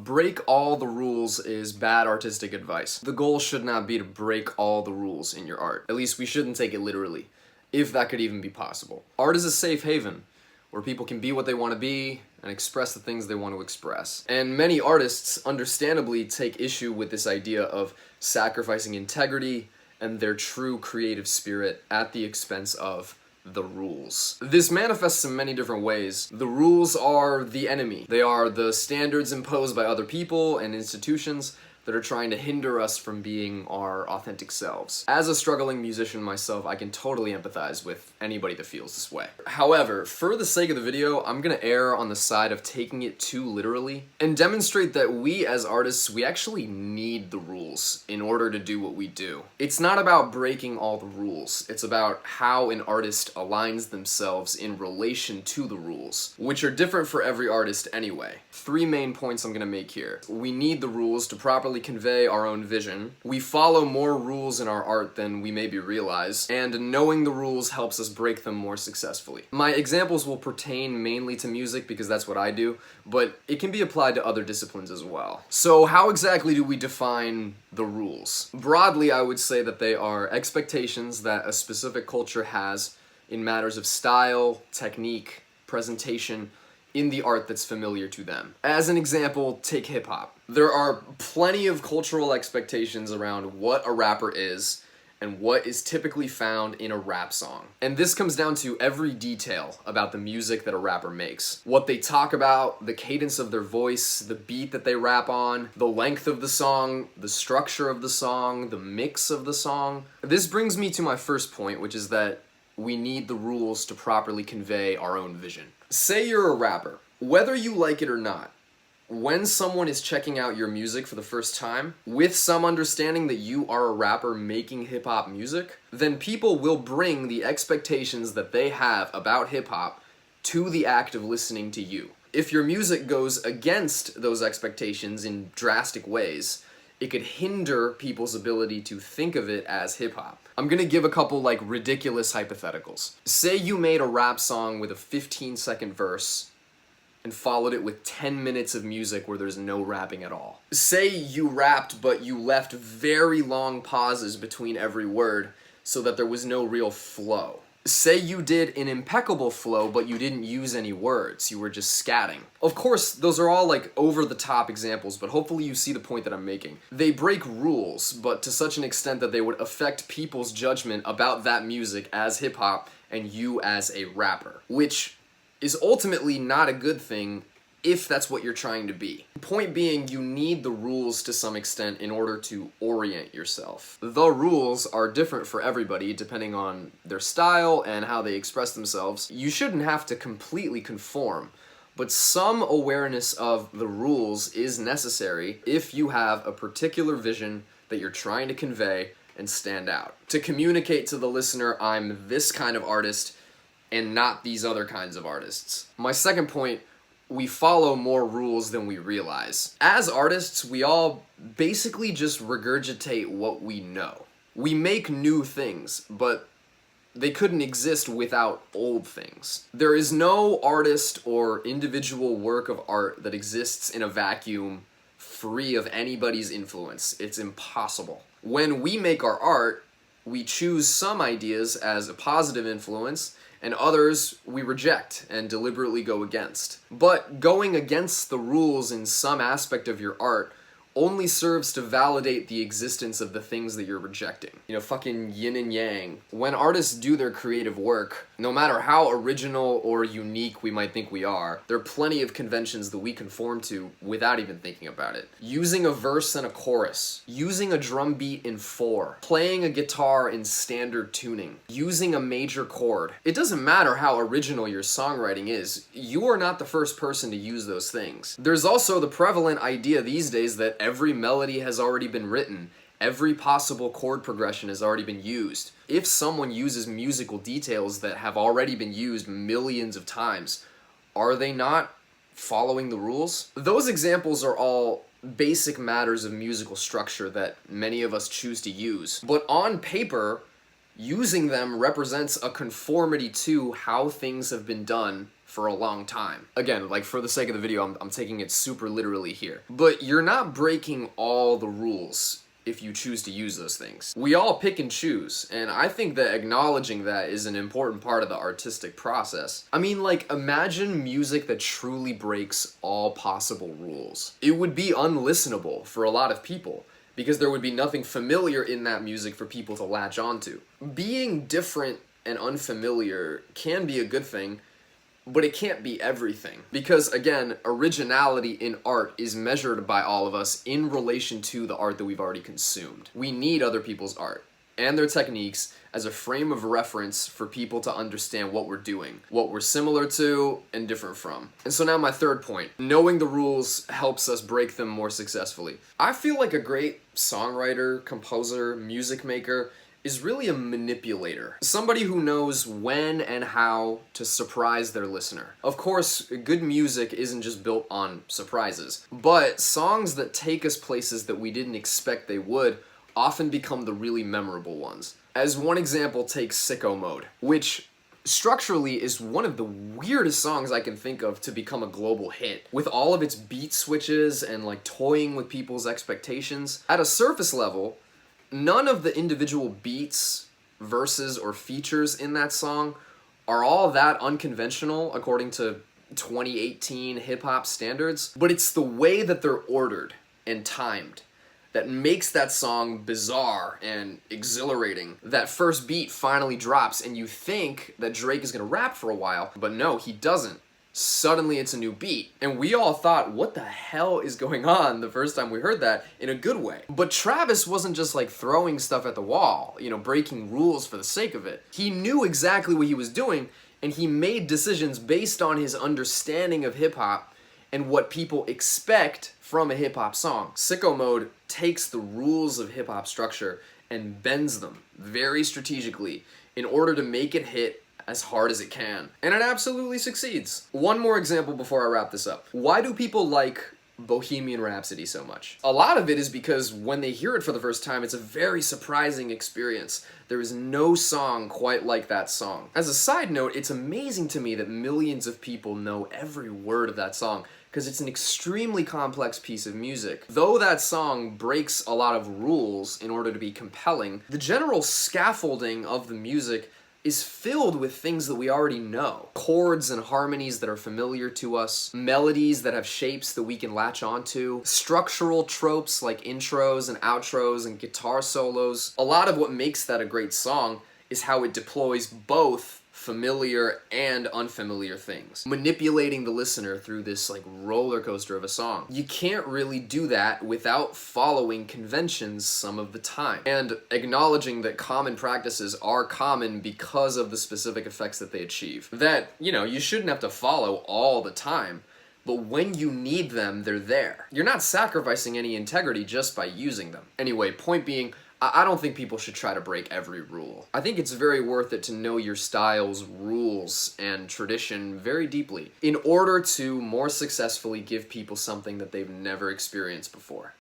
break all the rules is bad artistic advice. The goal should not be to break all the rules in your art. At least we shouldn't take it literally, if that could even be possible. Art is a safe haven, where people can be what they want to be and express the things they want to express. And many artists understandably take issue with this idea of sacrificing integrity and their true creative spirit at the expense of the rules. This manifests in many different ways. The rules are the enemy. They are the standards imposed by other people and institutions that are trying to hinder us from being our authentic selves. As a struggling musician myself, I can totally empathize with anybody that feels this way. However, for the sake of the video, I'm gonna err on the side of taking it too literally and demonstrate that we as artists, we actually need the rules in order to do what we do. It's not about breaking all the rules. It's about how an artist aligns themselves in relation to the rules, which are different for every artist anyway. 3 main points I'm gonna make here. We need the rules to properly convey our own vision. We follow more rules in our art than we maybe realize, and knowing the rules helps us break them more successfully. My examples will pertain mainly to music because that's what I do, but it can be applied to other disciplines as well. So how exactly do we define the rules? Broadly, I would say that they are expectations that a specific culture has in matters of style, technique, presentation, in the art that's familiar to them. As an example, take hip-hop. There are plenty of cultural expectations around what a rapper is and what is typically found in a rap song. And this comes down to every detail about the music that a rapper makes. What they talk about, the cadence of their voice, the beat that they rap on, the length of the song, the structure of the song, the mix of the song. This brings me to my first point, which is that we need the rules to properly convey our own vision. Say you're a rapper. Whether you like it or not, when someone is checking out your music for the first time, with some understanding that you are a rapper making hip-hop music, then people will bring the expectations that they have about hip-hop to the act of listening to you. If your music goes against those expectations in drastic ways, it could hinder people's ability to think of it as hip-hop. I'm gonna give a couple ridiculous hypotheticals. Say you made a rap song with a 15-second verse and followed it with 10 minutes of music where there's no rapping at all. Say you rapped but you left very long pauses between every word so that there was no real flow. Say you did an impeccable flow, but you didn't use any words, you were just scatting. Of course, those are all over-the-top examples, but hopefully you see the point that I'm making. They break rules, but to such an extent that they would affect people's judgment about that music as hip-hop and you as a rapper, which is ultimately not a good thing if that's what you're trying to be. Point being, you need the rules to some extent in order to orient yourself. The rules are different for everybody depending on their style and how they express themselves. You shouldn't have to completely conform, but some awareness of the rules is necessary if you have a particular vision that you're trying to convey and stand out. To communicate to the listener, I'm this kind of artist and not these other kinds of artists. My second point, we follow more rules than we realize. As artists, we all basically just regurgitate what we know. We make new things, but they couldn't exist without old things. There is no artist or individual work of art that exists in a vacuum free of anybody's influence. It's impossible. When we make our art, we choose some ideas as a positive influence, and others we reject and deliberately go against. But going against the rules in some aspect of your art only serves to validate the existence of the things that you're rejecting. You know, fucking yin and yang. When artists do their creative work, no matter how original or unique we might think we are, there are plenty of conventions that we conform to without even thinking about it. Using a verse and a chorus, using a drum beat in 4, playing a guitar in standard tuning, using a major chord. It doesn't matter how original your songwriting is, you are not the first person to use those things. There's also the prevalent idea these days that every melody has already been written, every possible chord progression has already been used. If someone uses musical details that have already been used millions of times, are they not following the rules? Those examples are all basic matters of musical structure that many of us choose to use. But on paper, using them represents a conformity to how things have been done for a long time. Again, like for the sake of the video, I'm taking it super literally here. But you're not breaking all the rules if you choose to use those things. We all pick and choose, and I think that acknowledging that is an important part of the artistic process. I mean, like, imagine music that truly breaks all possible rules. It would be unlistenable for a lot of people, because there would be nothing familiar in that music for people to latch onto. Being different and unfamiliar can be a good thing, but it can't be everything. Because again, originality in art is measured by all of us in relation to the art that we've already consumed. We need other people's art and their techniques as a frame of reference for people to understand what we're doing, what we're similar to and different from. And so now my third point, knowing the rules helps us break them more successfully. I feel like a great songwriter, composer, music maker is really a manipulator. Somebody who knows when and how to surprise their listener. Of course, good music isn't just built on surprises, but songs that take us places that we didn't expect they would often become the really memorable ones. As one example, take Sicko Mode, which structurally is one of the weirdest songs I can think of to become a global hit. With all of its beat switches and like toying with people's expectations. At a surface level, none of the individual beats, verses, or features in that song are all that unconventional according to 2018 hip-hop standards, but it's the way that they're ordered and timed that makes that song bizarre and exhilarating. That first beat finally drops and you think that Drake is gonna rap for a while, but no, he doesn't. Suddenly it's a new beat. And we all thought, what the hell is going on the first time we heard that, in a good way. But Travis wasn't just like throwing stuff at the wall, you know, breaking rules for the sake of it. He knew exactly what he was doing, and he made decisions based on his understanding of hip-hop and what people expect from a hip-hop song. Sicko Mode takes the rules of hip-hop structure and bends them very strategically in order to make it hit as hard as it can. And it absolutely succeeds. One more example before I wrap this up. Why do people like Bohemian Rhapsody so much? A lot of it is because when they hear it for the first time, it's a very surprising experience. There is no song quite like that song. As a side note, it's amazing to me that millions of people know every word of that song, because it's an extremely complex piece of music. Though that song breaks a lot of rules in order to be compelling, the general scaffolding of the music is filled with things that we already know. Chords and harmonies that are familiar to us, melodies that have shapes that we can latch onto, structural tropes like intros and outros and guitar solos. A lot of what makes that a great song is how it deploys both familiar and unfamiliar things, manipulating the listener through this like roller coaster of a song. You can't really do that without following conventions some of the time and acknowledging that common practices are common because of the specific effects that they achieve. That, you know, you shouldn't have to follow all the time, but when you need them, they're there. You're not sacrificing any integrity just by using them. Anyway, point being, I don't think people should try to break every rule. I think it's very worth it to know your style's rules and tradition very deeply in order to more successfully give people something that they've never experienced before.